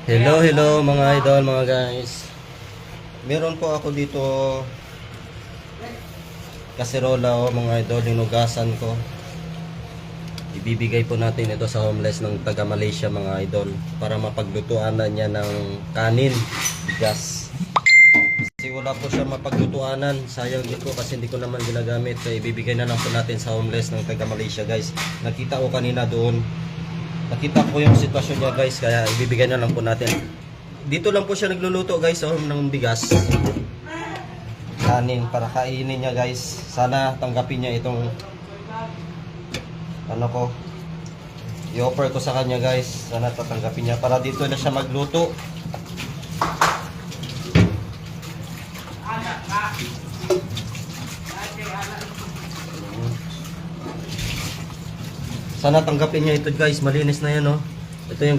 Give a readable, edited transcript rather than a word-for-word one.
Hello, hello mga idol, mga guys. Meron po ako dito kaserola mga idol, hinugasan ko. Ibibigay po natin ito sa homeless ng taga Malaysia mga idol para mapaglutuan na niya ng kanin, bigas. Kasi wala po siya mapaglutuanan. Sayang dito kasi hindi ko naman ginagamit. Kaya ibibigay na lang po natin sa homeless ng taga Malaysia guys. Nakita ko kanina doon. Nakita ko yung sitwasyon niya guys, kaya ibibigay na lang po natin. Dito lang po siya nagluluto guys ng bigas. Kanin para kainin niya guys. Sana tanggapin niya itong ano ko. I-offer ko sa kanya guys. Sana tatanggapin niya para dito na siya magluto. Sana tanggapin niya ito guys. Malinis na yan oh. Ito yung